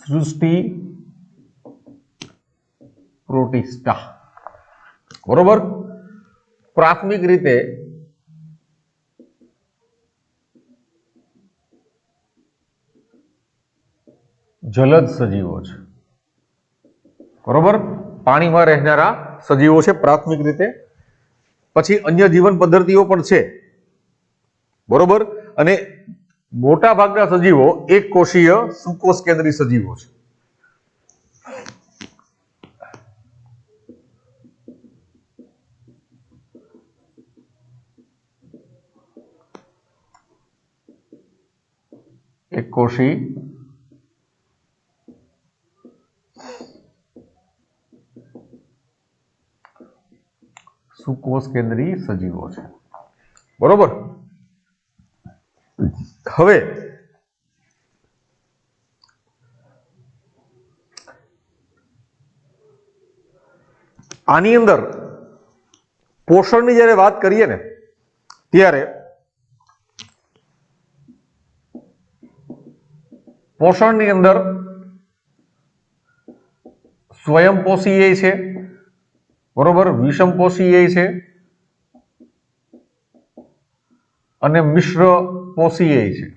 સૃષ્ટિ પ્રોટિસ્ટા, બરોબર. પ્રાથમિક રીતે જલદ સજીવો છે, બરોબર. પાણીમાં રહેનારા સજીવો છે પ્રાથમિક રીતે. પછી અન્ય જીવન પદ્ધતિઓ પણ છે, બરોબર. અને મોટા ભાગના સજીવો એક કોષીય સુકોષ કેન્દ્રી સજીવો છે. એક કોષી સુકોષ કેન્દ્રી સજીવો છે, બરોબર. હવે આની અંદર પોષણની જ્યારે વાત કરીએ ને ત્યારે પોષણની અંદર સ્વયંપોષીય છે, બરોબર, વિષમપોષીય છે અને મિશ્ર પોષીય છે,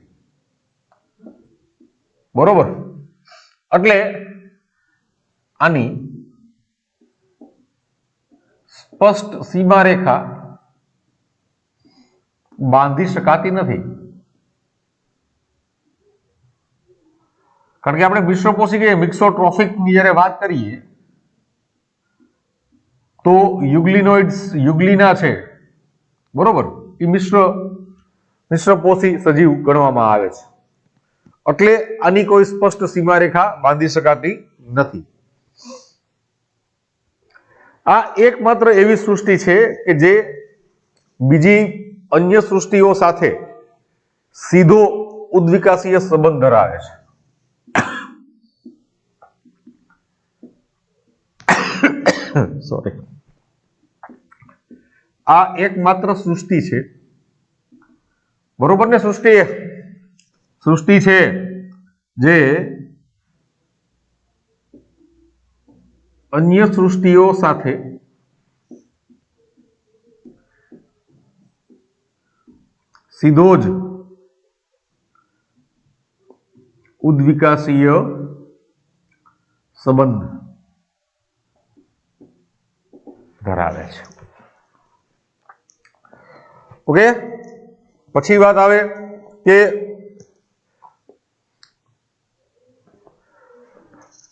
બરોબર. એટલે આની સ્પષ્ટ સીમારેખા બાંધી શકાતી નથી, કારણ કે આપણે મિશ્રપોષી કે મિક્સોટ્રોફિક ની જ્યારે વાત કરીએ તો યુગ્લિનોઇડ્સ, યુગ્લિના છે, બરોબર, એ મિશ્રપોષી સજીવ ગણવામાં આવે છે. એટલે આની કોઈ સ્પષ્ટ સીમારેખા બાંધી શકાતી નથી. આ એકમાત્ર એવી સૃષ્ટિ છે કે જે બીજી અન્ય સૃષ્ટિઓ સાથે સીધો ઉદ્વિકાસીય સંબંધ ધરાવે છે. સોરી, આ એકમાત્ર સૃષ્ટિ છે, બરોબર ને. સૃષ્ટિ છે જે અન્ય સૃષ્ટિઓ સાથે સીધો જ ઉદ્વિકાસીય સંબંધ ધરાવે છે. ઓકે. પછી વાત આવે કે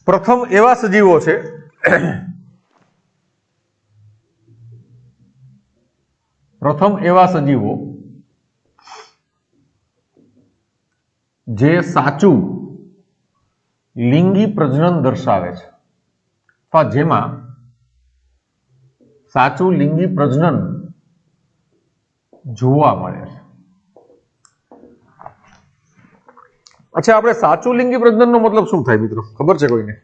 પ્રથમ એવા સજીવો છે જે સાચું લિંગી પ્રજનન દર્શાવે છે, અથવા જેમાં સાચું લિંગી પ્રજનન જોવા મળે છે. અચ્છા, આપણે સાચું લિંગી પ્રજનન નો મતલબ શું થાય મિત્રો? ખબર છે કોઈને?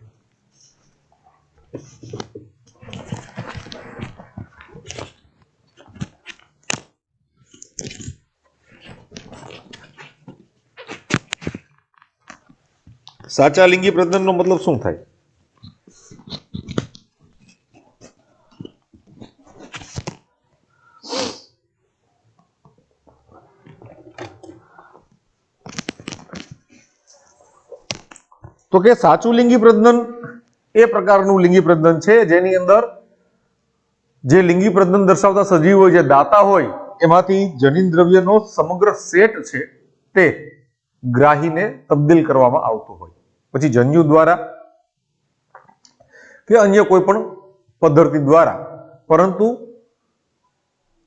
સાચા લિંગી પ્રજનન નો મતલબ શું થાય? તો કે સાચું લિંગી પ્રજનન એ પ્રકારનું લિંગી પ્રજનન છે જેની અંદર જે લિંગી પ્રજનન દર્શાવતા સજીવો જે દાતા હોય એમાંથી જનીન દ્રવ્યનો સમગ્ર સેટ છે તે ગ્રાહીને તબદીલ કરવામાં આવતો હોય, પછી જન્યુ દ્વારા કે અન્ય કોઈ પણ પદ્ધતિ દ્વારા, પરંતુ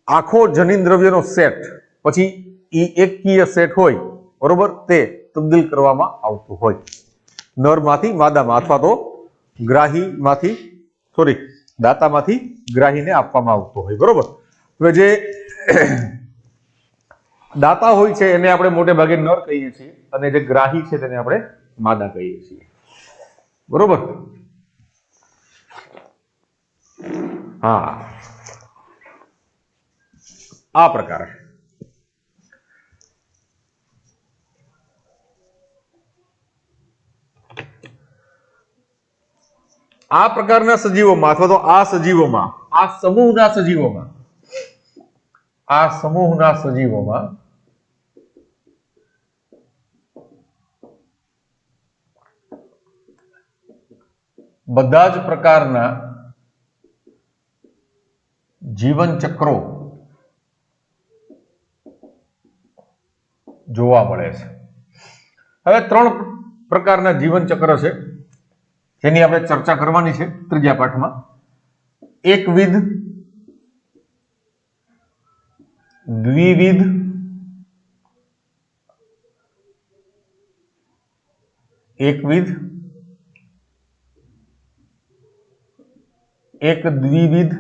આખો જનીન દ્રવ્યનો સેટ પછી એકકીય સેટ હોય, બરોબર, તે તબદીલ કરવામાં આવતું હોય નરમાંથી માદામાં, અથવા તો દાતામાંથી ગ્રાહીને આપવામાં આવતો હોય, બરોબર. હવે જે દાતા હોય છે એને આપણે મોટે ભાગે નર કહીએ છીએ અને જે ગ્રાહી છે તેને આપણે માદા કહીએ છીએ, બરોબર. હા, આ પ્રકારે. આ પ્રકારના સજીવોમાં અથવા તો આ સજીવોમાં, આ સમૂહના સજીવોમાં, આ સમૂહના સજીવોમાં બધા જ પ્રકારના જીવન ચક્રો જોવા મળે છે. હવે 3 પ્રકારના જીવન ચક્ર છે જેની આપણે ચર્ચા કરવાની છે ત્રીજા પાઠમાં. એકવિધ, દ્વિવિધ, એકવિધ, એક દ્વિવિધ,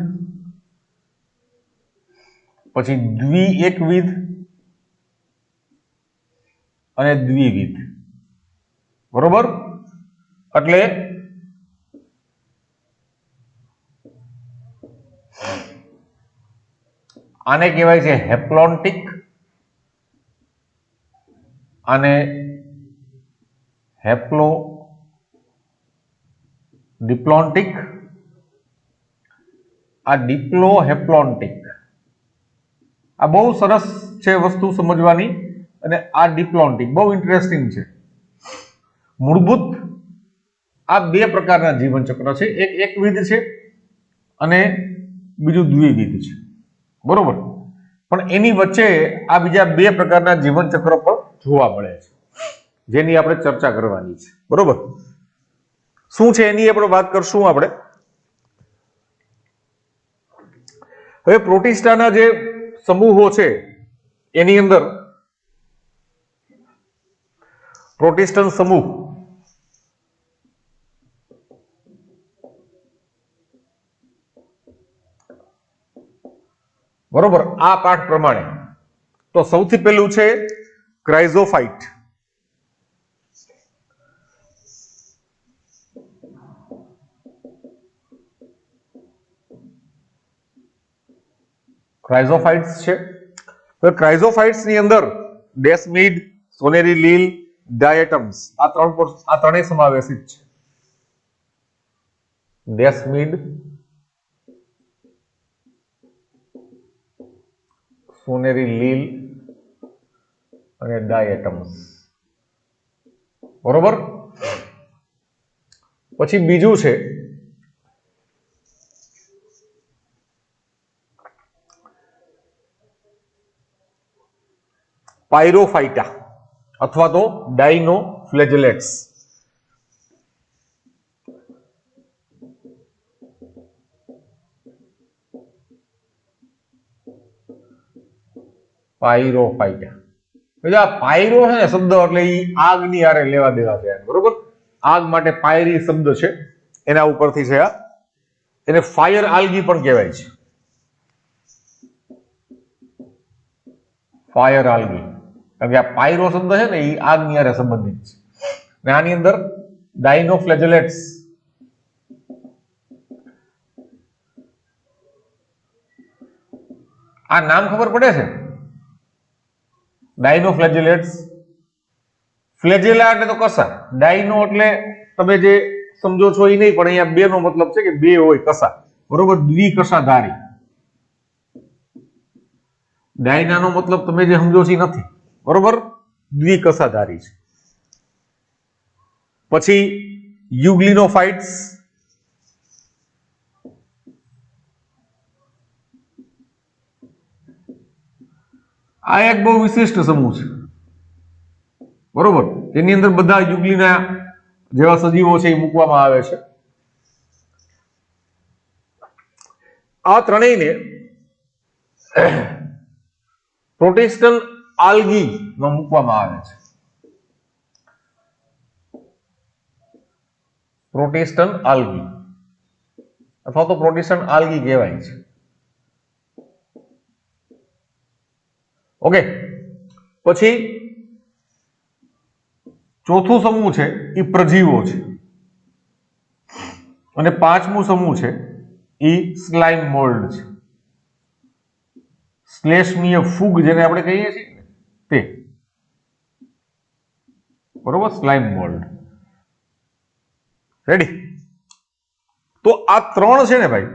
પછી દ્વિએકવિધ અને દ્વિવિધ. બરોબર? એટલે આને કહેવાય છે હેપ્લોન્ટિક અને હેપ્લો ડિપ્લોન્ટિક, આ ડિપ્લો હેપ્લોન્ટિક. આ બહુ સરસ છે વસ્તુ સમજવાની. અને આ ડિપ્લોન્ટિક બહુ ઇન્ટરેસ્ટિંગ છે. મૂળભૂત આ 2 પ્રકારના જીવન ચક્ર છે. એક એકવિધ છે અને બીજું દ્વિવિધ છે. બરોબર? પણ એની વચ્ચે આ બીજા 2 પ્રકારના જીવન ચક્ર પણ જોવા મળે છે જેની આપણે ચર્ચા કરવાની છે. બરોબર? શું છે એની આપણે વાત કરશું આપણે. હવે પ્રોટિસ્ટાના જે સમૂહો છે એની અંદર પ્રોટિસ્ટન સમૂહ બરોબર આ પાઠ પ્રમાણે તો સૌથી પહેલું છે ક્રાઇઝોફાઇટ. ક્રાઇઝોફાઇટ્સ છે. તો ક્રાઇઝોફાઇટ્સ ની અંદર ડેસ્મિડ, સોનેરી લીલ, ડાયટમ્સ આ ત્રણેય સમાવેશિત છે. ડેસ્મિડ, સોનેરી લીલ અને ડાયટમ્સ. બરોબર? પછી બીજું છે પાયરોફાઇટા અથવા તો ડાયનોફ્લેજેલેટ્સ. પાયરોફાઇટા એટલે આ પાયરો છે ને શબ્દ એટલે ઈ આગની હારે લેવા દેવા છે. બરોબર? આગ માટે પાયરી શબ્દ છે એના ઉપરથી છે. એને ફાયર આલ્ગી પણ કહેવાય છે. ફાયર આલ્ગી કારણ કે આ પાયરો શબ્દ છે ને એ આગની હારે સંબંધિત છે. અને આની અંદર ડાયનોફ્લેજેલેટ્સ આ નામ ખબર પડે છે? ડાયનોફ્લેજેલેટ્સ. ફ્લેજેલા એટલે તો કસા. ડાયનો એટલે તમે જે સમજો છો એ નહીં, પણ અહીંયા 2 નો મતલબ છે કે 2 હોય કસા. બરોબર? દ્વિકસાધારી. ડાયનાનો મતલબ તમે જે સમજો છો એ નથી. બરોબર? દ્વિકસાધારી છે. પછી યુગ્લિનોફાઇટ્સ, આ એક બહુ વિશિષ્ટ સમૂહ છે. બરોબર? એની અંદર બધા યુગ્લિના જેવા સજીવો છે એ મૂકવામાં આવે છે. આ ત્રણેયને પ્રોટેસ્ટન આલ્ગી માં મૂકવામાં આવે છે. પ્રોટેસ્ટન આલ્ગી અથવા તો પ્રોટેસ્ટન આલ્ગી કહેવાય છે. ઓકે. પછી ચોથું સમૂહ છે એ પ્રજીવો છે અને 5મું સમૂહ છે એ સ્લાઇમ મોલ્ડ છે. શ્લેષ્મીય ફૂગ જેને આપણે કહીએ છીએ તે. બરોબર? સ્લાઇમ મોલ્ડ. રેડી? તો આ ત્રણ છે ને ભાઈ,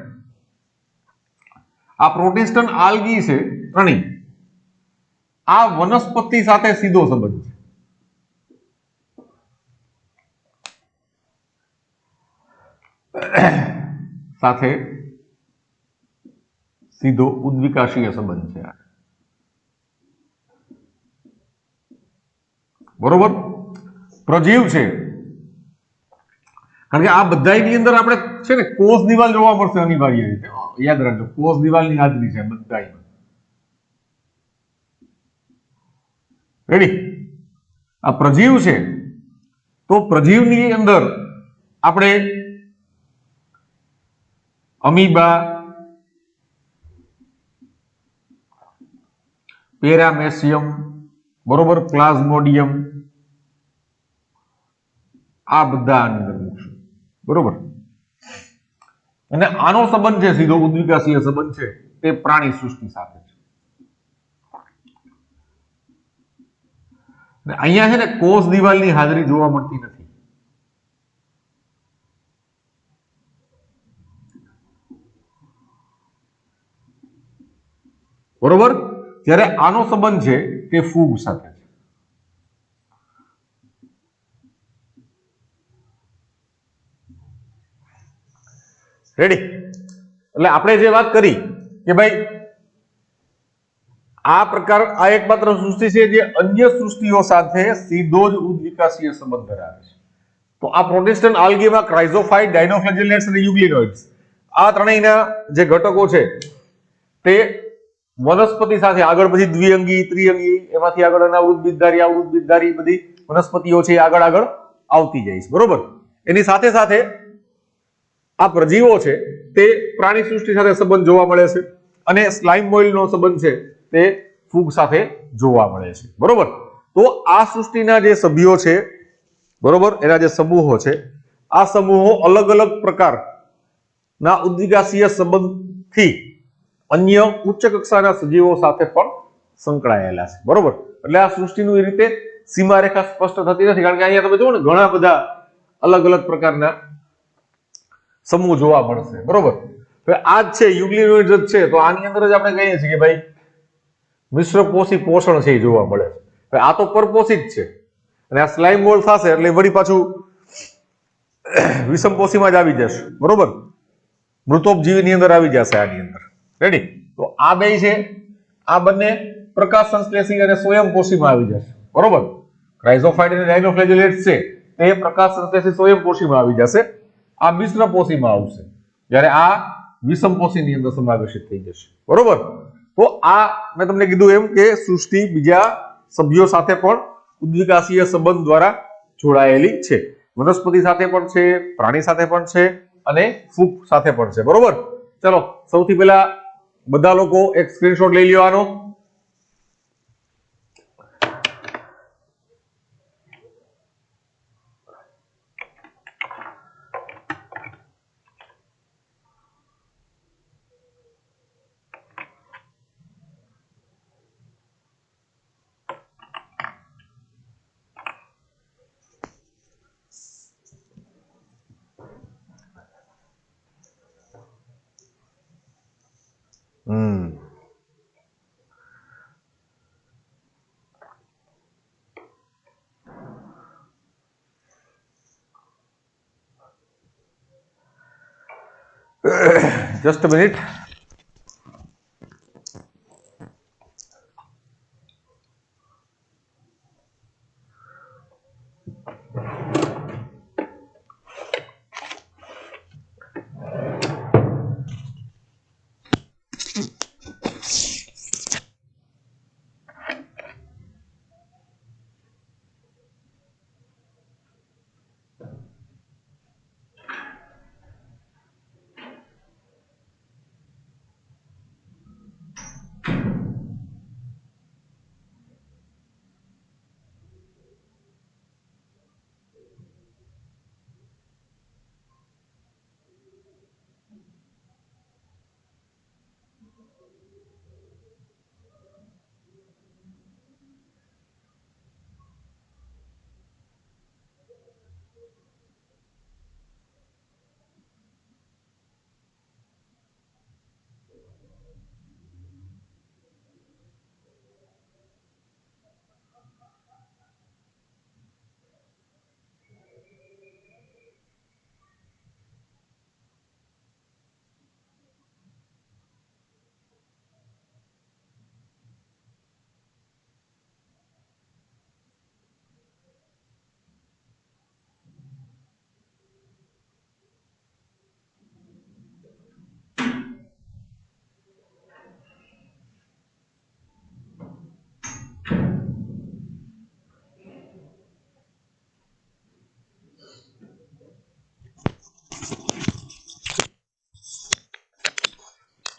આ પ્રોટિસ્ટન આલ્ગી છે ત્રણેય, આ વનસ્પતિ સાથે સીધો સંબંધ છે, સાથે સીધો ઉદ્વિકાશીય સંબંધ છે, બરોબર. પ્રજીવ છે, કારણ કે આ બધાની અંદર આપણે છે ને કોષ દિવાલ જોવા મળશે અનિવાર્ય રીતે, યાદ રાખજો કોષ દિવાલની હાજરી છે બધામાં. રેડી? આ પ્રજીવ છે તો પ્રજીવની અંદર આપણે અમીબા, પેરામેસિયમ, બરોબર, પ્લાઝ્મોડિયમ, આ બધા આની અંદર મૂકશું, બરોબર. અને આનો સંબંધ છે સીધો ઉદ્વિકાશીય સંબંધ છે તે પ્રાણી સૃષ્ટિ સાથે છે. અહીંયા છે ને કોષ દિવાલની હાજરી જોવા મળતી નથી. બરોબર. જ્યારે આનો સંબંધ છે તે ફૂગ સાથે છે. રેડી? એટલે આપણે જે વાત કરી કે ભાઈ આ પ્રકાર આ એકમાત્ર સૃષ્ટિ છે જે અન્ય સૃષ્ટિઓ સાથે સીધો જ ઉદ્વિકાશીય સંબંધ ધરાવે છે. તો આ પ્રોટિસ્ટન આલ્ગીમાં ક્રાઇઝોફાઇટ, ડાયનોફ્લેજેલેટ્સ અને યુગ્લિનોઇડ્સ આ ત્રણેયના જે ઘટકો છે તે વનસ્પતિ સાથે આગળ પછી દ્વિઅંગી, ત્રિઅંગી, એમાંથી આગળ અનાવૃત બીજધારી, આવૃત બીજધારી બધી વનસ્પતિઓ છે આગળ આગળ આવતી જાય છે, બરોબર. એની સાથે સાથે આ પ્રજીવો છે તે પ્રાણી સૃષ્ટિ સાથે સંબંધ જોવા મળે છે અને સ્લાઇમ મોઇલનો સંબંધ છે તે ફૂગ સાથે જોવા મળે છે, બરોબર. તો આ સૃષ્ટિના જે સભ્યો છે, બરોબર, એના જે સમૂહો છે, આ સમૂહો અલગ અલગ પ્રકારના ઉદ્વિકાશીય સંબંધથી અન્ય ઉચ્ચ કક્ષાના સજીવો સાથે પણ સંકળાયેલા છે, બરોબર. એટલે આ સૃષ્ટિનું એ રીતે સીમારેખા સ્પષ્ટ થતી નથી, કારણ કે અહીંયા તમે જુઓ ને ઘણા બધા અલગ અલગ પ્રકારના સમૂહ જોવા મળશે, બરોબર. તો આ જ છે યુગ્લિનોઇડ્સ જ છે, તો આની અંદર જ આપણે કહીએ છીએ કે ભાઈ મિશ્રપોષી પોષણ છે એ જોવા મળે છે. આ તો પરપોષી જ છે અને આ સ્લાઇમ મોલ્ડ થશે એટલે વળી પાછું વિષમપોષીમાં જ આવી જશે, બરોબર. મૃતોપજીવીની અંદર આવી જશે આની અંદર. રેડી? તો આ બે છે, આ બંને પ્રકાશ સંશ્લેષી અને સ્વયંપોષીમાં આવી જશે, બરોબર. ક્રાઇઝોફાઇટ અને ડાયનોફ્લેજેલેટ્સ છે તે પ્રકાશ સંશ્લેષી સ્વયંપોષીમાં આવી જશે, આ મિશ્રપોષીમાં આવશે, જ્યારે આ વિષમપોષીની અંદર સમાવેશિત થઈ જશે, બરોબર. તો આ મેં તમને કીધું એમ કે સૃષ્ટિ બીજા સભ્યો સાથે પણ ઉદ્વિકાશીય સંબંધ દ્વારા જોડાયેલી છે. વનસ્પતિ સાથે પણ છે, પ્રાણી સાથે પણ છે અને ફૂગ સાથે પણ છે, બરોબર. ચલો સૌથી પહેલા બધા લોકો એક સ્ક્રીનશોટ લઈ લ્યો આનો. Just a minute.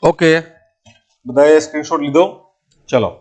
ઓકે, બધાએ સ્ક્રીનશોટ લીધો? ચલો,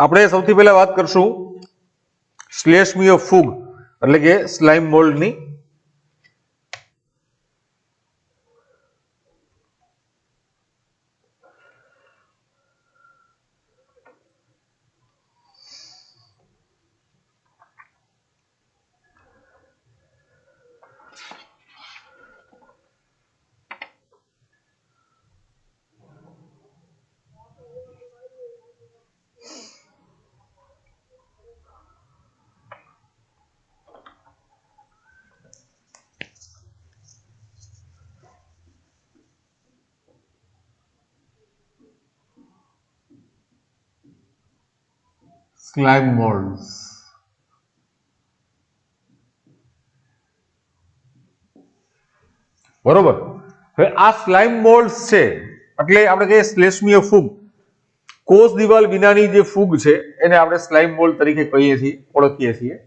આપણે સૌથી પહેલા વાત કરશું શ્લેષ્મીય ફૂગ એટલે કે સ્લાઇમ મોલ્ડની. સ્લાઇમ મોલ્ડ. બરોબર. હવે આ સ્લાઇમ મોલ્ડ છે એટલે આપણે કહીએ શ્લેષ્મીય ફૂગ. કોષ દિવાલ વિનાની જે ફૂગ છે એને આપણે સ્લાઇમ મોલ્ડ તરીકે કહીએ છીએ, ઓળખીએ છીએ.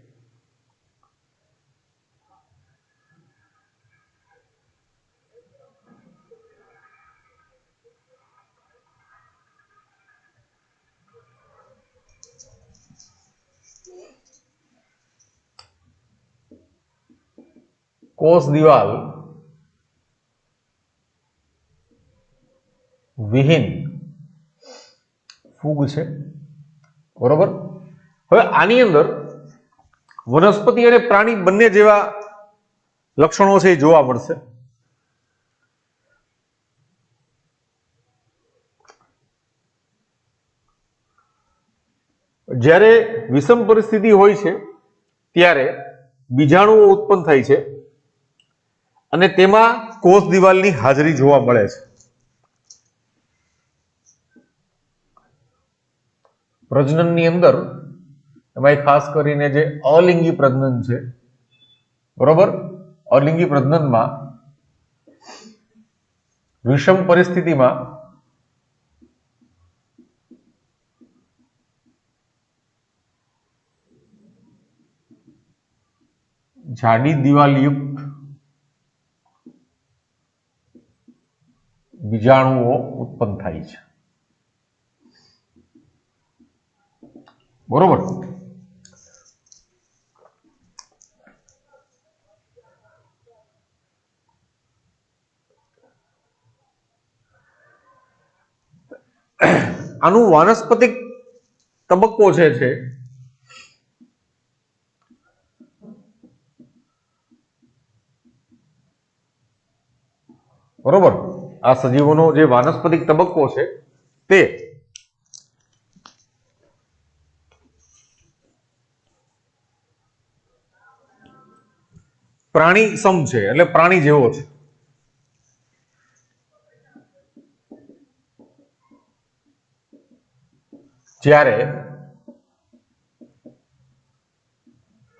કોષ દિવાલ વિહીન ફૂગ છે. બરોબર. હવે આની અંદર વનસ્પતિ અને પ્રાણી બંને જેવા લક્ષણો છે એ જોવા મળશે. જ્યારે વિષમ પરિસ્થિતિ હોય છે ત્યારે બીજાણુઓ ઉત્પન્ન થાય છે અને તેમાં કોષ દિવાલની હાજરી જોવા મળે છે. પ્રજનનની અંદર એમાં ખાસ કરીને જે અલિંગી પ્રજનન છે, બરોબર, અલિંગી પ્રજનનમાં વિષમ પરિસ્થિતિમાં જાડી દિવાલયુક્ત બીજાણુઓ ઉત્પન્ન થાય છે. બરોબર. આનું વાનસ્પતિક તબક્કો છે બરોબર. આ સજીવોનો જે વાનસ્પતિક તબક્કો છે તે પ્રાણી સમ છે એટલે પ્રાણી જેવો છે. જ્યારે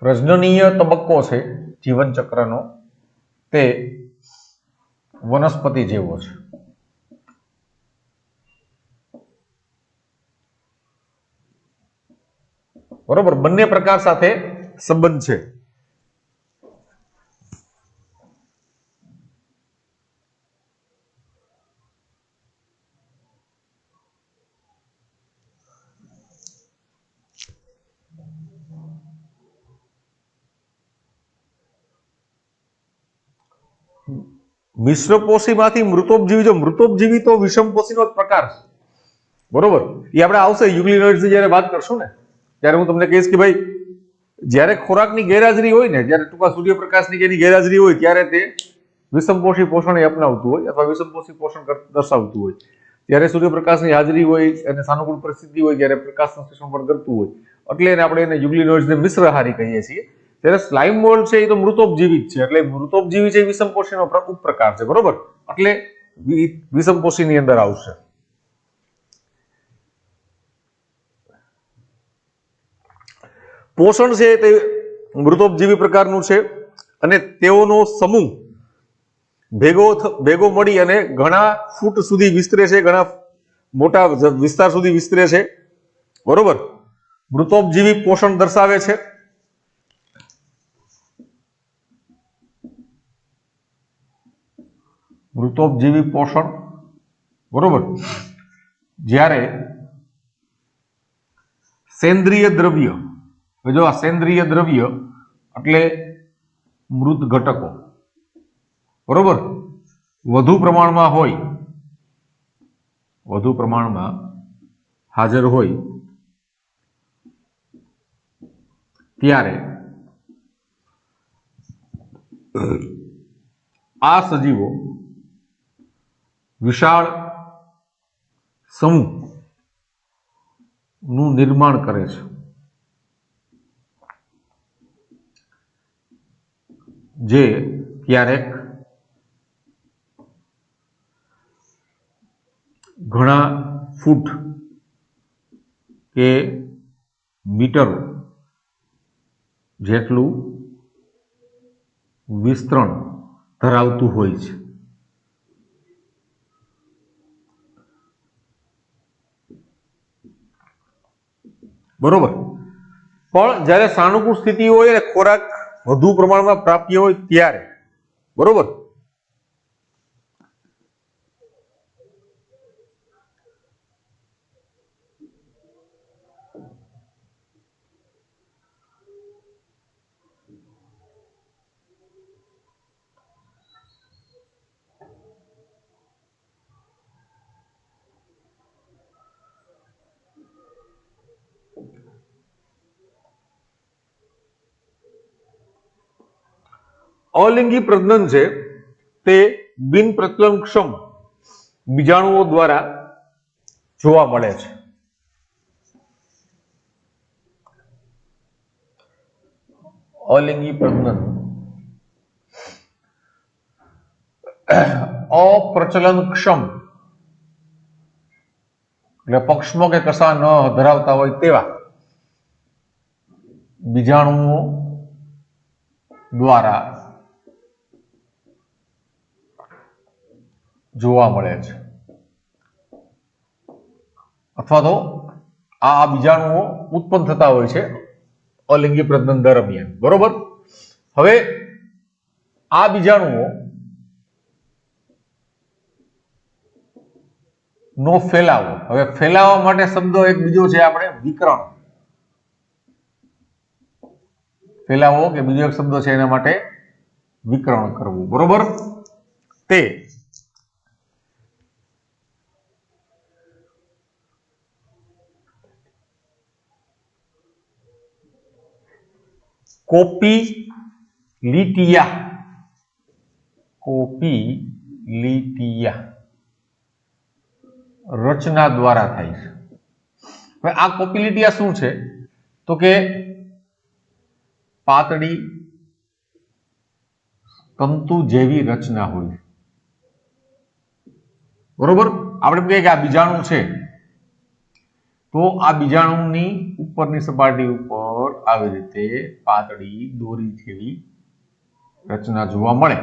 પ્રજનનીય તબક્કો છે જીવન ચક્રનો તે વનસ્પતિ જેવો છે. बरोबर बंने प्रकार साथे संबंध छे। मिश्रपोषीमांथी मृतोपजीवी, जो मृतोपजीवी तो विषमपोषीनो ज प्रकार छे, बरोबर। ये આપણે આવશે યુગ્લિનોઇડ્સની જ્યારે વાત કરશું ને ત્યારે હું તમને કહીશ કે ભાઈ જ્યારે ખોરાકની ગેરહાજરી હોય ને, જ્યારે ટૂંકા સૂર્યપ્રકાશની એની ગેરહાજરી હોય ત્યારે તે વિષમપોષી પોષણ અપનાવતું હોય અથવા વિષમપોષી પોષણ દર્શાવતું હોય। જ્યારે સૂર્યપ્રકાશની હાજરી હોય અને સાનુકૂળ પરિસ્થિતિ હોય ત્યારે પ્રકાશ સંશ્લેષણ પણ કરતું હોય એટલે આપણે એને યુગ્લિનોઇડ્સને મિશ્રહારી કહીએ છીએ। ત્યારે સ્લાઇમ મોલ્ડ છે એ તો મૃતોપજીવી જ છે, એટલે મૃતોપજીવી છે વિષમપોષીનો ઉપપ્રકાર છે, બરોબર, એટલે વિષમપોષીની અંદર આવશે। પોષણ છે તે મૃતોપજીવી પ્રકારનું છે અને તેઓનો સમૂહ ભેગો મળી અને ઘણા ફૂટ સુધી વિસ્તરે છે, ઘણા મોટા વિસ્તાર સુધી વિસ્તરે છે, બરોબર। મૃતોપજીવી પોષણ દર્શાવે છે। મૃતોપજીવી પોષણ, બરોબર। જ્યારે સેન્દ્રિય દ્રવ્ય, જો આ સેન્દ્રિય દ્રવ્ય એટલે મૃત ઘટકો, બરોબર, વધુ પ્રમાણમાં હોય, વધુ પ્રમાણમાં હાજર હોય ત્યારે આ સજીવો વિશાળ સમૂહ નું નિર્માણ કરે છે, જે ક્યારેક ઘણા ફૂટ કે મીટર જેટલું વિસ્તરણ ધરાવતું હોય છે। બરોબર, પણ જ્યારે સાનુકૂળ સ્થિતિ હોય અને ખોરાક વધુ પ્રમાણમાં પ્રાપ્ય હોય ત્યારે, બરોબર, અલિંગી પ્રજનન છે તે બિન પ્રચલનક્ષમ બીજાણુઓ દ્વારા જોવા મળે છે। અલિંગી પ્રજનન અપ્રચલનક્ષમ એટલે પક્ષમાં કે કશા ન ધરાવતા હોય તેવા બીજાણુઓ દ્વારા જોવા મળે છે, અથવા તો આ બીજાણુઓ ઉત્પન્ન થતા હોય છે અલિંગી પ્રજનન દરમિયાન, બરોબર। હવે આ બીજાણુઓ નો ફેલાવો, હવે ફેલાવા માટે શબ્દ એક બીજો છે આપણે વિકરણ, ફેલાવો કે બીજો એક શબ્દ છે એના માટે વિકરણ કરવું, બરોબર। તે કોપીલિટિયા રચના દ્વારા થાય છે। હવે આ કોપીલિટિયા શું છે તો કે પાતળી તંતુ જેવી રચના હોય, બરોબર। આપણે કહીએ કે આ બીજાણુ છે તો આ બીજાણુની ઉપરની સપાટી ઉપર આવી રીતે પાતળી દોરી જેવી રચના જોવા મળે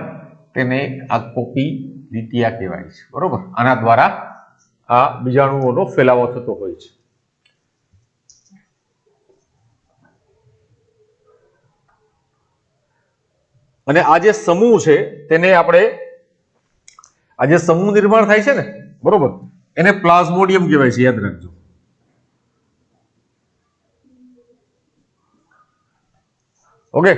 તેને આ કોપીલિટિયા કહેવાય છે, બરોબર। આના દ્વારા આ બીજાણુઓનો ફેલાવો થતો હોય છે। અને આ જે સમૂહ છે તેને આપણે આ જે સમૂહ નિર્માણ થાય છે ને, બરોબર, એને પ્લાઝ્મોડિયમ કહેવાય છે, યાદ રાખજો. ઓકે.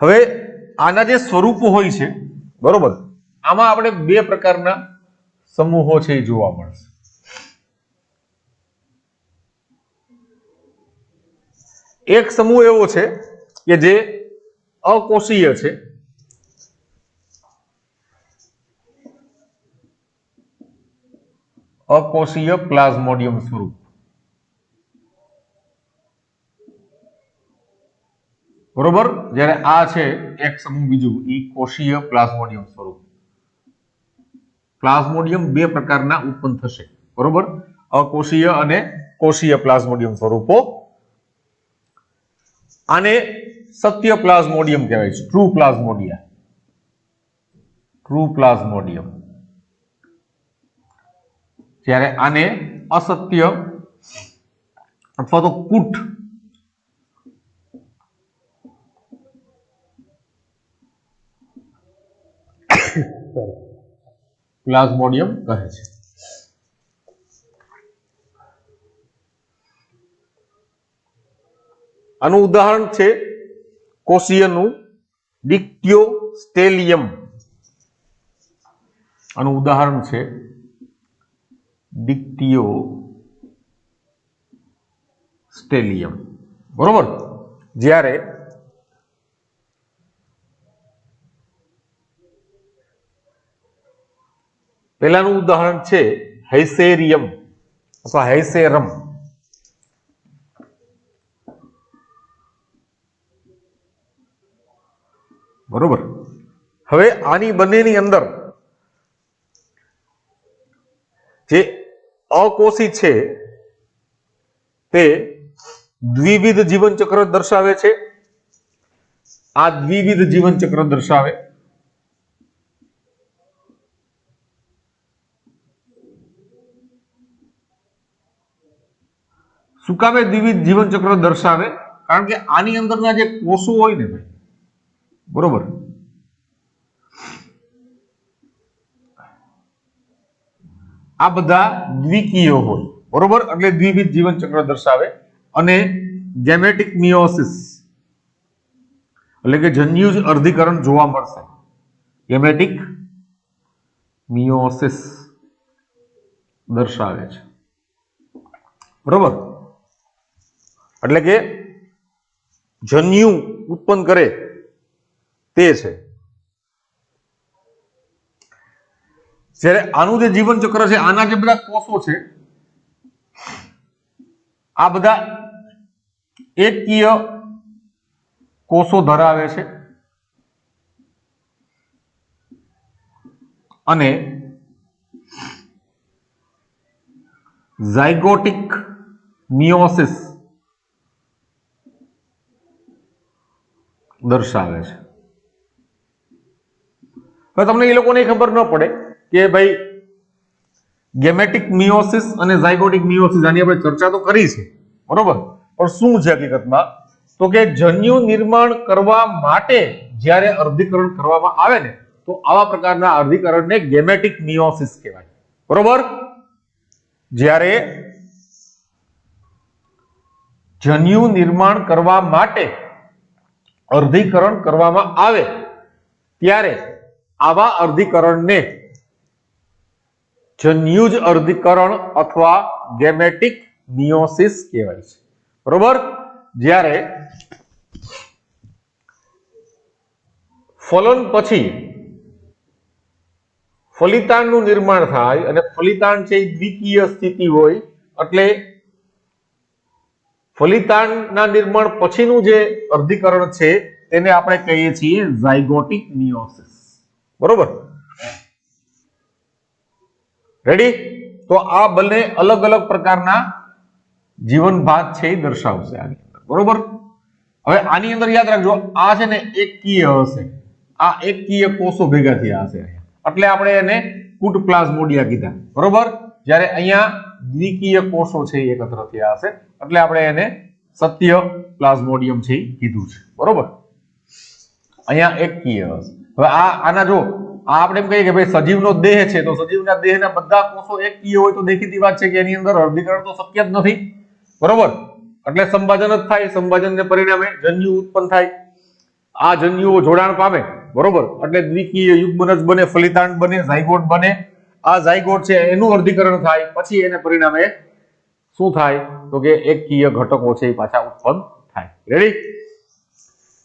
હવે આના જે સ્વરૂપો હોય છે, બરોબર, આમાં આપણે બે પ્રકારના સમૂહો છે એ જોવા મળશે. એક સમૂહ એવો છે કે જે અકોષીય છે, અકોષીય પ્લાઝ્મોડિયમ સ્વરૂપ. બરોબર, જ્યારે આ છે એક સમૂહ, બીજું ઈ કોષીય પ્લાઝ્મોડિયમ સ્વરૂપ. પ્લાઝ્મોડિયમ બે પ્રકારના ઉત્પન્ન થશે, બરોબર, અકોષીય અને કોષીય પ્લાઝ્મોડિયમ સ્વરૂપો. આને સત્ય પ્લાઝ્મોડિયમ કહેવાય છે, ટ્રુ પ્લાઝ્મોડિયા, ટ્રુ પ્લાઝ્મોડિયમ. જ્યારે આને અસત્ય અથવા તો કૂટ પ્લાઝ્મોડિયમ કહે છે. આનું ઉદાહરણ છે કોષીયનું ડિક્ટિયોસ્ટેલિયમ. આનું ઉદાહરણ છે ડિક્ટિયોસ્ટેલિયમ, બરોબર. જ્યારે પહેલાનું ઉદાહરણ છે હેસેરિયમ અથવા હેસેરમ. બરોબર. હવે આની બંનેની અંદર જે અકોષી છે તે દ્વિવિધ જીવન ચક્ર દર્શાવે છે. આ દ્વિવિધ જીવન ચક્ર દર્શાવે. શું કામે દ્વિવિધ જીવન ચક્ર દર્શાવે? કારણ કે આની અંદરના જે કોષો હોય ને ભાઈ, બરોબર, આ બધા દ્વિકીય હોય, બરોબર, એટલે દ્વિવિધ જીવન ચક્ર દર્શાવે. અને ગેમેટિક મિયોસિસ એટલે કે જન્યુજ અર્ધીકરણ જોવા મળશે. ગેમેટિક મિયોસિસ દર્શાવે છે, બરોબર. એટલે કે જન્યુ ઉત્પન્ન કરે તે છે. જ્યારે આનું જે જીવન ચક્ર છે, આના જે બધા કોષો છે, આ બધા એકકીય કોષો ધરાવે છે અને ઝાયગોટિક મિયોસિસ દર્શાવે છે. હવે તમને એ લોકોને ખબર ન પડે કે ભાઈ ગેમેટિક મિયોસિસ અને ઝાયગોટિક મિયોસિસ, આની આપણે ચર્ચા તો કરી છે, બરોબર, પણ શું છે હકીકતમાં? તો કે જન્યુ નિર્માણ કરવા માટે જ્યારે અર્ધીકરણ કરવામાં આવે ને, તો આવા પ્રકારના અર્ધીકરણને ગેમેટિક મિયોસિસ કહેવાય, બરોબર. જ્યારે જન્યુ નિર્માણ કરવા માટે અર્ધીકરણ કરવામાં આવે ત્યારે આવા અર્ધીકરણને જન્યુજ અર્ધીકરણ અથવા ગેમેટિક મિયોસિસ કહેવાય છે, બરોબર. જ્યારે ફલન પછી ફલિતાંડનું નિર્માણ થાય અને ફલિતાંડ છે એ દ્વિકીય સ્થિતિ હોય, એટલે ફલિતાંડના નિર્માણ પછીનું જે અર્ધીકરણ છે તેને આપણે કહીએ છીએ ઝાયગોટિક મિયોસિસ, બરોબર. રેડી? તો આ બંને અલગ અલગ પ્રકારના જીવન ભાત છે એ દર્શાવશે આની અંદર, બરોબર. હવે આની અંદર યાદ રાખજો, આ છે ને એકકીય હશે, આ એકકીય કોષો ભેગા થયા હશે, એટલે આપણે એને કુટ પ્લાઝ્મોડિયા કીધા, બરોબર. જ્યારે અહીંયા દ્વિકીય કોષો છે એ એકત્ર થયા હશે, એટલે આપણે એને સત્ય પ્લાઝ્મોડિયમ છે એ કીધું છે, બરોબર. અહીંયા એકકીય હશે. હવે આના જો આ આપણે એમ કહીએ કે ભાઈ સજીવનો દેહ છે, તો સજીવના દેહના બધા કોષો એકકીય હોય તો દેખીતી વાત છે કે એની અંદર અર્ધીકરણ તો શક્ય જ નથી, બરોબર. એટલે સંભાજન જ થાય, સંભાજનને પરિણામે જન્યુ ઉત્પન્ન થાય, આ જન્યુઓ જોડાણ પામે, બરોબર. એટલે દ્વિકીય યુગ્મનજ બને, ફલિતાંડ બને, ઝાયગોટ બને. આ ઝાયગોટ છે એનું અર્ધીકરણ થાય, પછી એને પરિણામે શું થાય તો કે એકકીય ઘટકો છે એ પાછા ઉત્પન્ન થાય. રેડી?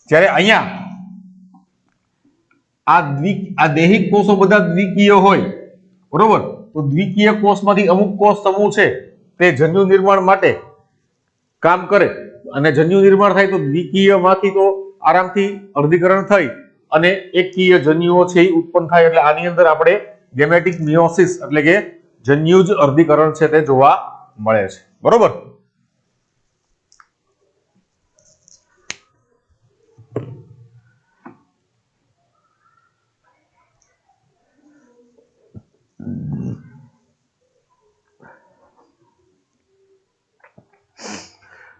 જ્યારે અહીંયા આ દૈહિક કોષો બધા દ્વિકીય હોય, બરોબર. તો દ્વિકીય કોષમાંથી અમુક કોષ સમૂહ છે તે જન્યુ નિર્માણ માટે કામ કરે, અને જન્યુ નિર્માણ થાય તો દ્વિકીયમાંથી તો આરામથી અર્ધીકરણ થઈ અને એકકીય જન્યુઓ છે એ ઉત્પન્ન થાય. એટલે આની અંદર આપણે ગેમેટિક મિયોસિસ એટલે કે જન્યુજ અર્ધીકરણ છે તે જોવા મળે છે, બરોબર.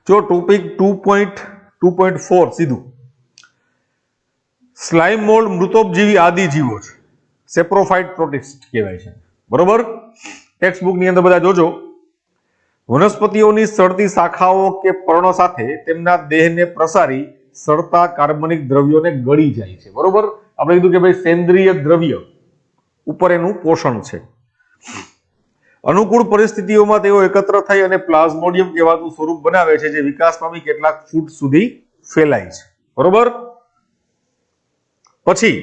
જો ટોપિક 2.2.4 સીધું સ્લાઇમ મોલ્ડ મૃતોપજીવી આદિ જીવો છે, સેપ્રોફાઇટ પ્રોટિસ્ટ કહેવાય છે, બરોબર. ટેક્સ્ટ બુક ની અંદર બધા જોજો, વનસ્પતિઓની સળતી શાખાઓ કે પર્ણો સાથે તેમના દેહને પ્રસારી સળતા કાર્બનિક દ્રવ્યોને ગળી જાય છે, બરોબર. આપણે કીધું કે ભાઈ સેન્દ્રિય દ્રવ્ય ઉપર એનું પોષણ છે. અનુકૂળ પરિસ્થિતિઓમાં તેઓ એકત્ર થઈ અને પ્લાઝ્મોડિયમ કહેવાતું સ્વરૂપ બનાવે છે, જે વિકાસ પામી કેટલાક ફૂટ સુધી ફેલાય છે, બરોબર. પછી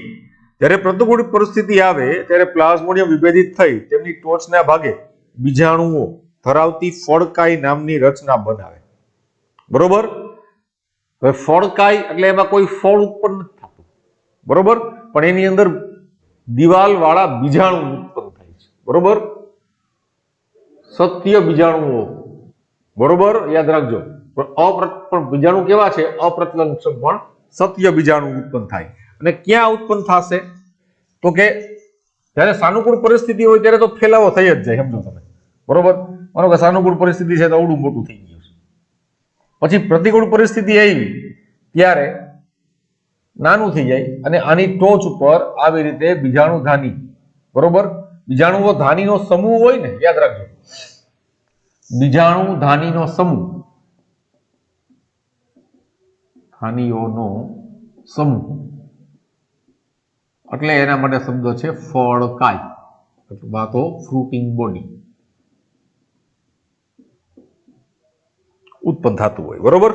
જ્યારે પ્રતિકૂળ પરિસ્થિતિ આવે ત્યારે પ્લાઝ્મોડિયમ વિભેદિત થઈ તેમની ટોચના ભાગે બીજાણુઓ ધરાવતી ફળકાઈ નામની રચના બનાવે, બરોબર. હવે ફળકાઈ એટલે એમાં કોઈ ફળ ઉત્પન્ન નથી થતું, બરોબર, પણ એની અંદર દિવાલ વાળા બીજાણુ ઉત્પન્ન થાય છે, બરોબર. સત્ય બીજાણુઓ, બરોબર, યાદ રાખજો. પણ બીજાણુ કેવા છે? અપ્રતલનક્ષમ પણ સત્ય બીજાણુ ઉત્પન્ન થાય. અને ક્યાં ઉત્પન્ન થશે તો કે જ્યારે સાનુકૂળ પરિસ્થિતિ હોય ત્યારે તો ફેલાવો થઈ જ જાય, સમજો તમે, બરોબર. માનો કે સાનુકૂળ પરિસ્થિતિ છે તો અવડું મોટું થઈ ગયું છે, પછી પ્રતિકૂળ પરિસ્થિતિ આવી ત્યારે નાનું થઈ જાય અને આની ટોચ ઉપર આવી રીતે બીજાણુ ધાની, બરોબર. બીજાણુઓ ધાનીનો સમૂહ હોય ને, યાદ રાખજો, બીજાણુ ધાનીનો સમૂહ, ધાનીઓનો સમૂહ એટલે એના માટે શબ્દ છે ફળકાઈ, અથવા તો ફ્રૂટિંગ બોડી ઉત્પન્ન થતું હોય, બરોબર.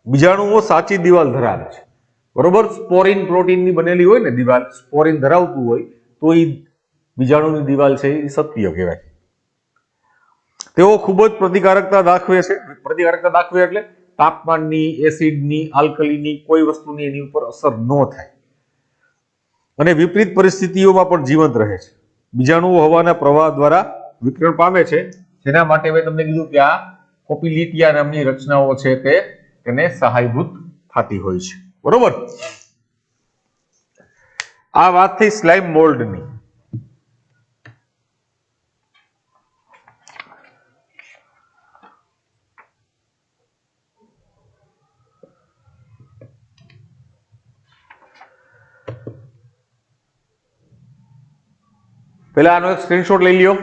બીજાણુઓ સાચી દિવાલ ધરાવે છે, બરોબર. સ્પોરિન પ્રોટીનની બનેલી હોય ને દિવાલ, સ્પોરિન ધરાવતું હોય તો એ બીજાણુની દિવાલ છે એ સત્ય કહેવાય. તેઓ ખૂબ જ પ્રતિકારકતા દાખવે છે. પ્રતિકારકતા દાખવે એટલે તાપમાનની, એસિડની, આલ્કલીની કોઈ વસ્તુની એની ઉપર અસર ન થાય અને વિપરીત પરિસ્થિતિઓમાં પણ જીવંત રહે છે. બીજાણુઓ હવાના પ્રવાહ દ્વારા વિકિરણ પામે છે, જેના માટે મેં તમને કીધું કે આ કોપિલિટિયા નામની રચનાઓ છે તેને સહાયભૂત થતી હોય છે, બરોબર. આ વાત થઈ સ્લાઇમ મોલ્ડની. પહેલા આનો એક સ્ક્રીનશોટ લઈ લ્યો.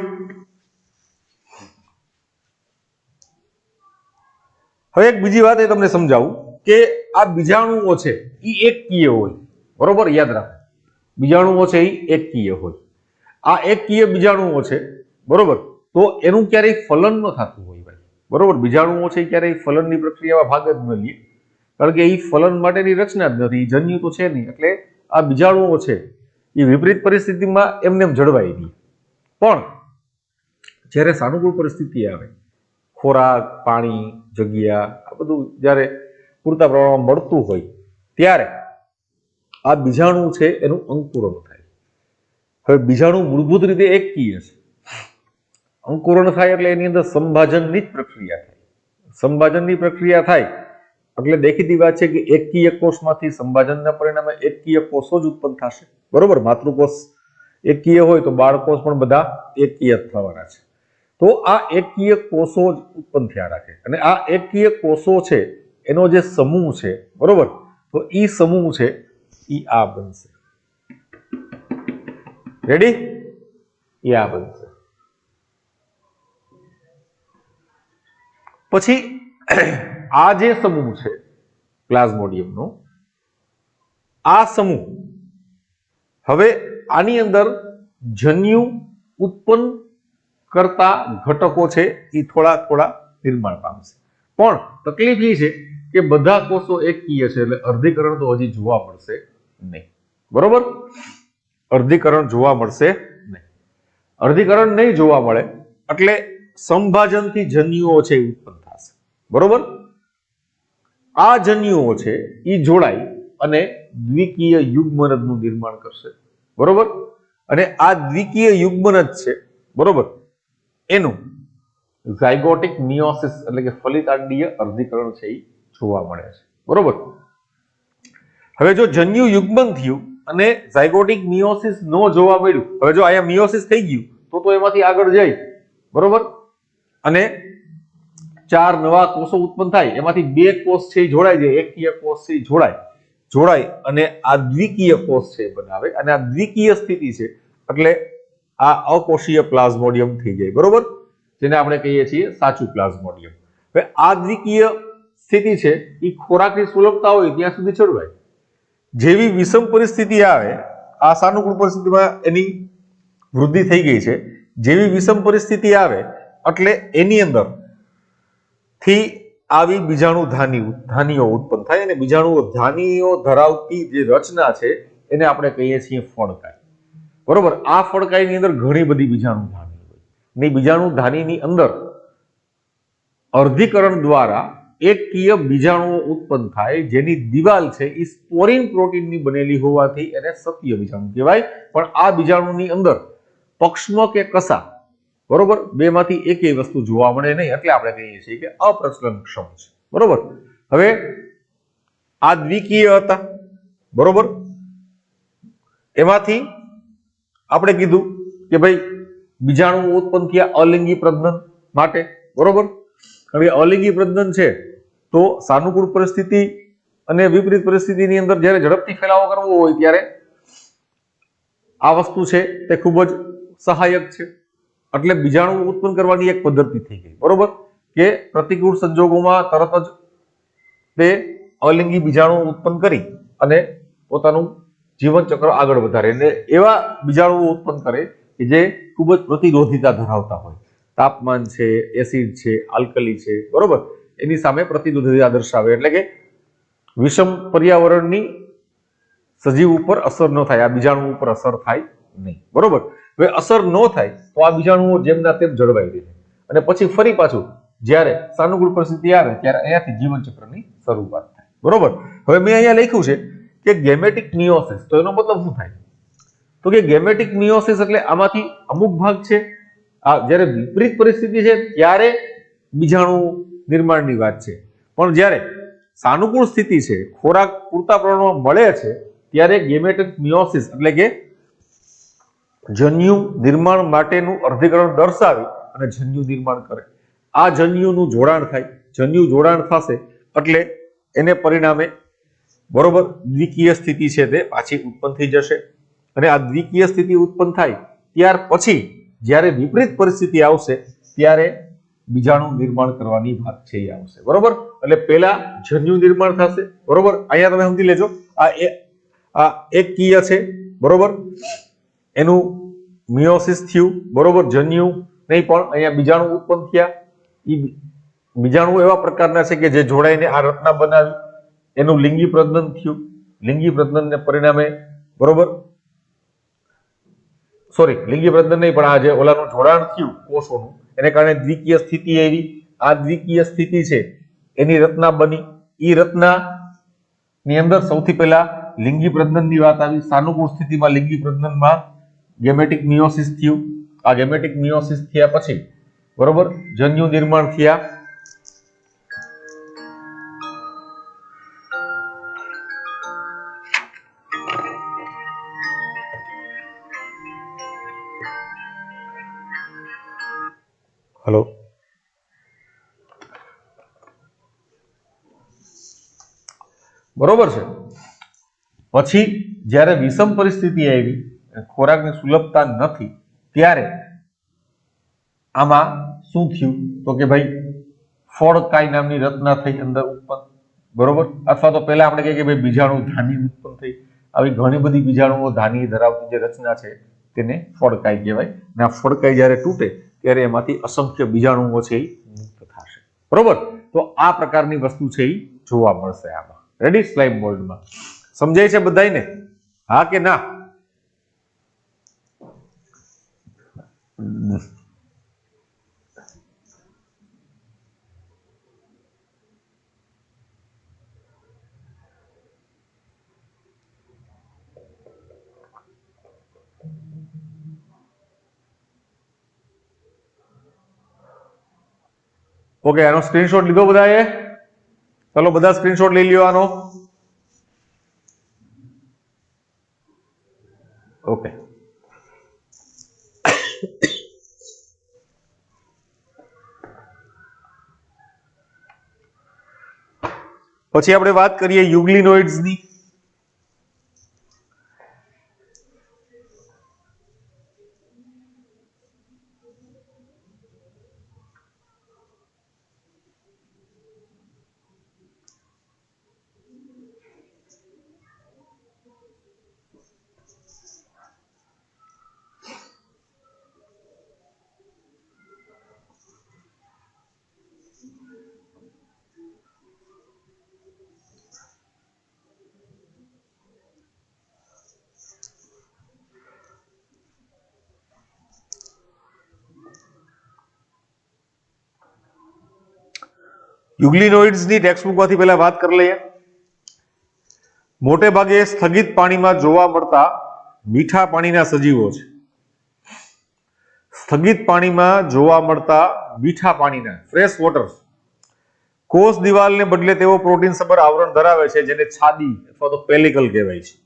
હવે એક બીજી વાત એ તમને સમજાવું કે આ બીજાણુઓ છે એ એકકીય હોય, બરોબર, યાદ રાખો. બીજાણુઓ છે એ એકકીય હોય. આ એકકીય બીજાણુઓ છે, બરોબર, તો એનું ક્યારેય ફલન ન થતું હોય ભાઈ, બરોબર. બીજાણુઓ છે ક્યારેય ફલનની પ્રક્રિયામાં ભાગ જ ન લે, કારણ કે એ ફલન માટેની રચના જ નથી, જન્યુ તો છે નહીં. એટલે આ બીજાણુઓ છે એ વિપરીત પરિસ્થિતિમાં એમને જળવાઈ રહી. પણ જ્યારે સાનુકૂળ પરિસ્થિતિ આવે, ખોરાક, પાણી, જગ્યા, આ બધું જ્યારે પૂરતા પ્રમાણમાં મળતું હોય ત્યારે આ બીજાણુ છે એનું અંકુરણ થાય, હવે બીજાણુ મૂળભૂત રીતે એકકીય છે. અંકુરણ થાય એટલે એની અંદર સંભાજનની જ પ્રક્રિયા થાય. સંભાજનની પ્રક્રિયા થાય એટલે દેખીતી વાત છે કે એકકીય કોષમાંથી સંભાજનના પરિણામે એકકીય કોષો જ ઉત્પન્ન થશે. બરોબર, માતૃકોષ એકકીય હોય તો બાળકોષ પણ બધા એકકીય થવાના છે. તો આ એકકીય કોષો જ ઉત્પન્ન થયા રાખે અને આ એકકીય કોષો છે એનો જે સમૂહ છે, બરોબર, તો ઈ સમૂહ છે ઈ આ બનશે. રેડી? ઈ આ બનશે. પછી આ જે સમૂહ છે પ્લાઝ્મોડિયમનો, આ સમૂહ હવે આની અંદર જન્યુ ઉત્પન્ન કરતા ઘટકો છે એ થોડા થોડા નિર્માણ પામશે. પણ તકલીફ એ છે કે બધા કોષો એકકીય છે એટલે અર્ધીકરણ તો હજી જોવા મળશે નહીં. બરોબર, અર્ધીકરણ જોવા મળશે નહીં. અર્ધીકરણ નહીં જોવા મળે એટલે સંભાજનથી જન્યુઓ છે એ ઉત્પન્ન થશે. બરોબર, આ જન્યુઓ છે એ જોડાઈ અને દ્વિકીય યુગ્મનદનું નિર્માણ કરશે. બરોબર, અને આ દ્વિકીય યુગ્મનદ છે, બરોબર, એનું ઝાયગોટિક મિયોસિસ એટલે કે ફલિતાંડીય અર્ધીકરણ છે એ જોવા મળે છે. બરોબર, હવે જો જન્યુ યુગ્મન થયું અને ઝાયગોટિક મિયોસિસ ન જોવા મળ્યું, હવે જો અહીંયા મિયોસિસ થઈ ગયું તો એમાંથી આગળ જાય, બરોબર, અને 4 નવા કોષો ઉત્પન્ન થાય, એમાંથી 2 કોષ છે જોડાઈ જાય, એકકીય કોષ છે જોડાય અને આ દ્વિકીય કોષ છે બનાવે અને આ દ્વિકીય સ્થિતિ છે એટલે આ અકોષીય પ્લાઝ્મોડિયમ થઈ જાય. બરોબર, જેને આપણે કહીએ છીએ સાચું પ્લાઝ્મોડિયમ. હવે આ દ્વિકીય સ્થિતિ છે એ ખોરાકની સુલભતા હોય ત્યાં સુધી ચડવાય. જેવી વિષમ પરિસ્થિતિ આવે, આ સાનુકૂળ પરિસ્થિતિમાં એની વૃદ્ધિ થઈ ગઈ છે, જેવી વિષમ પરિસ્થિતિ આવે એટલે એની અંદર થી આવી બીજાણુ ધાનીઓ ઉત્પન્ન થાય અને બીજાણુ ધાનીઓ ધરાવતી જે રચના છે એને આપણે કહીએ છીએ ફળકાય. બરોબર, આ ફળકાયની અંદર ઘણી બધી બીજાણુ ધાની હોય ને બીજાણુ ધાનીની અંદર અર્ધીકરણ દ્વારા એકકીય બીજાણુઓ ઉત્પન્ન થાય જેની દિવાલ છે એ સ્પોરીન પ્રોટીનની બનેલી હોવાથી એને સક્રિય બીજાણુ કહેવાય. પણ આ બીજાણુની અંદર પક્ષ્મ કે કસા, બરોબર, બેમાંથી એકેય વસ્તુ જોવા મળે નહીં એટલે આપણે કહીએ છીએ કે અપ્રચલનક્ષમ છે. બરોબર, હવે આ દ્વિકીય હતા, બરોબર, એમાંથી આપણે કીધું કે ભાઈ બીજાણુ ઉત્પન્ન થયા અલિંગી પ્રજનન માટે. બરોબર, હવે અલિંગી પ્રજનન છે તો સાનુકૂળ પરિસ્થિતિ અને વિપરીત પરિસ્થિતિની અંદર જ્યારે ઝડપથી ફેલાવો કરવો હોય ત્યારે આ વસ્તુ છે તે ખૂબ જ સહાયક છે. એટલે બીજાણુ ઉત્પન્ન કરવાની એક પદ્ધતિ થઈ ગઈ. બરોબર, કે પ્રતિકૂળ સંજોગોમાં તરત જ તે અલિંગી બીજાણુ ઉત્પન્ન કરી અને પોતાનું જીવન ચક્ર આગળ વધારે અને એવા બીજાણુઓ ઉત્પન્ન કરે કે જે ખૂબ જ પ્રતિરોધીતા ધરાવતા હોય. તાપમાન છે, એસિડ છે, આલ્કલી છે, બરોબર, એની સામે પ્રતિરોધીતા દર્શાવે એટલે કે વિષમ પર્યાવરણની સજીવ ઉપર અસર ન થાય, આ બીજાણુ ઉપર અસર થાય નહીં. બરોબર, હવે અસર ન થાય તો આ બીજાણુઓ જેમના તેમ જળવાઈ રહે અને પછી ફરી પાછું જ્યારે સાનુકૂળ પરિસ્થિતિ આવે ત્યારે અહીંયાથી જીવન ચક્રની શરૂઆત થાય. બરોબર, હવે મેં અહીંયા લખ્યું છે કે ગેમેટિક મિયોસિસ, તો એનો મતલબ શું થાય? તો કે ગેમેટિક મિયોસિસ એટલે આમાંથી અમુક ભાગ છે આ જ્યારે વિપરીત પરિસ્થિતિ છે ત્યારે બીજાણુ નિર્માણની વાત છે, પણ જ્યારે સાનુકૂળ સ્થિતિ છે, ખોરાક પૂરતા પ્રમાણમાં મળે છે ત્યારે ગેમેટિક મિયોસિસ એટલે કે જન્યુ નિર્માણ માટેનું અર્ધીકરણ દર્શાવી અને જન્યુ નિર્માણ કરે. આ જન્યુનું જોડાણ થાય, જન્યુ જોડાણ થશે એટલે એને પરિણામે, બરોબર, દ્વિકીય સ્થિતિ છે તે પાછી ઉત્પન્ન થઈ જશે અને આ દ્વિકીય સ્થિતિ ઉત્પન્ન થાય ત્યાર પછી જ્યારે વિપરીત પરિસ્થિતિ આવશે ત્યારે બીજાણુ નિર્માણ કરવાની વાત છે એ આવશે. બરોબર, એટલે પહેલા જન્યુ નિર્માણ થશે. બરોબર, અહીંયા તમે સમજી લેજો આ એકકીય છે, બરોબર, એનું મિયોસિસ થયું, બરોબર, જન્યુ નહીં પણ અહીંયા બીજાણુ ઉત્પન્ન થયા. એ બીજાણુ એવા પ્રકારના છે કે જે જોડાઈને આ રચના બનાવી, એનું લિંગી પ્રજનન થયું, લિંગી પ્રજનનને પરિણામે, બરોબર, લિંગી પ્રજનન નહીં પણ આ જે ઓલાનું જોડાણ થયું કોષોનું એને કારણે દ્વિકીય સ્થિતિ આવી. આ દ્વિકીય સ્થિતિ છે એની રચના બની. એ રચના ની અંદર સૌથી પહેલા લિંગી પ્રજનનની વાત આવી. સાનુકૂળ સ્થિતિમાં લિંગી પ્રજનનમાં ગેમેટિક મિયોસિસ થયું. આ ગેમેટિક મિયોસિસ થયા પછી બરોબર જન્યુ નિર્માણ થયા. હેલો, બરોબર છે. પછી જ્યારે વિષમ પરિસ્થિતિ આવી, ખોરાકની સુલભતા નથી, ત્યારે આમાં શું થયું તો કે ભાઈ ફળકાય નામની રચના થઈ અંદર ઉત્પન્ન. બરોબર, અથવા તો પહેલા આપણે કહીએ કે ભાઈ બીજાણુ ધાની ઉત્પન્ન થઈ. આવી ઘણી બધી બીજાણુઓ ધાની ધરાવતી જે રચના છે તેને ફળકાય કહેવાય. અને આ ફળકાય જ્યારે તૂટે ત્યારે એમાંથી અસંખ્ય બીજાણુઓ છે એ મુક્ત થશે. બરોબર, તો આ પ્રકારની વસ્તુ છે એ જોવા મળશે આમાં. રેડી, સ્લાઇમ મોલ્ડમાં. સમજાય છે બધાયને? હા કે ના? ઓકે, આનો સ્ક્રીનશોટ લીધો બધાએ? ચલો બધા સ્ક્રીનશોટ લઈ લ્યો આનો. ઓકે, પછી આપણે વાત કરીએ યુગ્લિનોઇડ્સની. યુગ્લિનોઇડ્સની ટેક્સ્ટબુકમાંથી પહેલા વાત કરી લઈએ. મોટે ભાગે સ્થગિત પાણીમાં જોવા મળતા મીઠા પાણીના સજીવો છે. સ્થગિત પાણીમાં જોવા મળતા મીઠા પાણીના ફ્રેશ વોટર કોષ દિવાલને બદલે તેઓ પ્રોટીન સભર આવરણ ધરાવે છે, જેને છાદી અથવા તો પેલિકલ કહેવાય છે.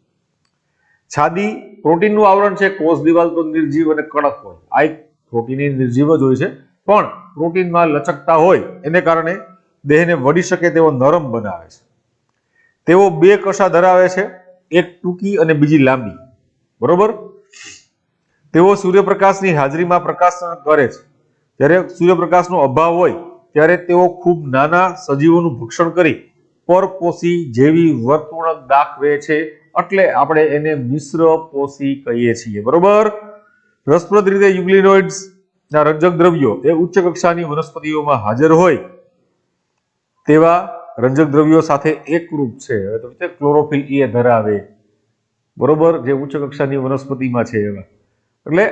છાદી પ્રોટીનનું આવરણ છે. કોષ દિવાલ તો નિર્જીવ અને કડક હોય. આ એક પ્રોટીન નિર્જીવ જ હોય છે, પણ પ્રોટીનમાં લચકતા હોય એને કારણે દેહને વળી શકે તેવો નરમ બનાવે છે. તેઓ બે કશા ધરાવે છે, એક ટૂંકી અને બીજી લાંબી. બરોબર, તેઓ સૂર્યપ્રકાશની હાજરીમાં પ્રકાશન કરે છે. જ્યારે સૂર્યપ્રકાશનો અભાવ હોય ત્યારે તેઓ ખૂબ નાના સજીવોનું ભક્ષણ કરી પરપોષી જેવી વર્તણૂક દાખવે છે, એટલે આપણે એને મિશ્ર પોષી કહીએ છીએ. બરોબર, રસપ્રદ રીતે યુગ્લિનોઇડ્સ ના રંજક દ્રવ્યો એ ઉચ્ચ કક્ષાની વનસ્પતિઓમાં હાજર હોય તેવા રંજક દ્રવ્યો સાથે એકરૂપ છે. હવે તો ક્લોરોફિલ એ ધરાવે. બરોબર, જે ઉચ્ચ કક્ષાની વનસ્પતિમાં છે એવા. એટલે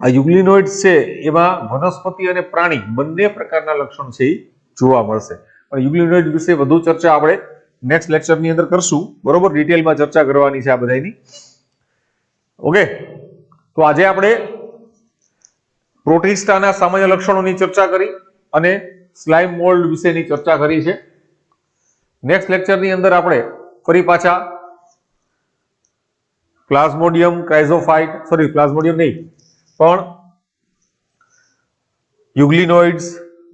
આ યુગ્લિનોઇડ્સ છે એમાં વનસ્પતિ અને પ્રાણી બંને પ્રકારના લક્ષણ છે એ જોવા મળશે. પણ યુગ્લિનોઇડ વિશે વધુ ચર્ચા આપણે નેક્સ્ટ લેક્ચરની અંદર કરશું. બરોબર, ડિટેલમાં ચર્ચા કરવાની છે આ બધાની. ઓકે, તો આજે આપણે પ્રોટિસ્ટાના સામાન્ય લક્ષણોની ચર્ચા કરી અને સ્લાઇમ મોલ્ડ વિશેની ચર્ચા કરી છે. નેક્સ્ટ લેક્ચરની અંદર આપણે ફરી પાછા પ્લાઝ્મોડિયમ, ક્રાઇઝોફાઇટ, પ્લાઝ્મોડિયમ નહીં પણ યુગ્લિનોઇડ્સ,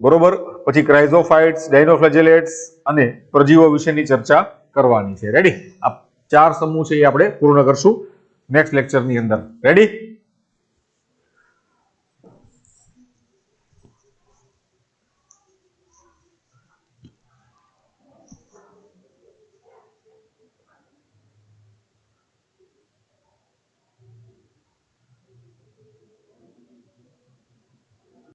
બરોબર, પછી ક્રાઇઝોફાઇટ્સ, ડાયનોફ્લેજેલેટ્સ અને પ્રજીવો વિશેની ચર્ચા કરવાની છે. રેડી? આ ચાર સમૂહ છે એ આપણે પૂર્ણ કરશું નેક્સ્ટ લેક્ચરની અંદર. રેડી?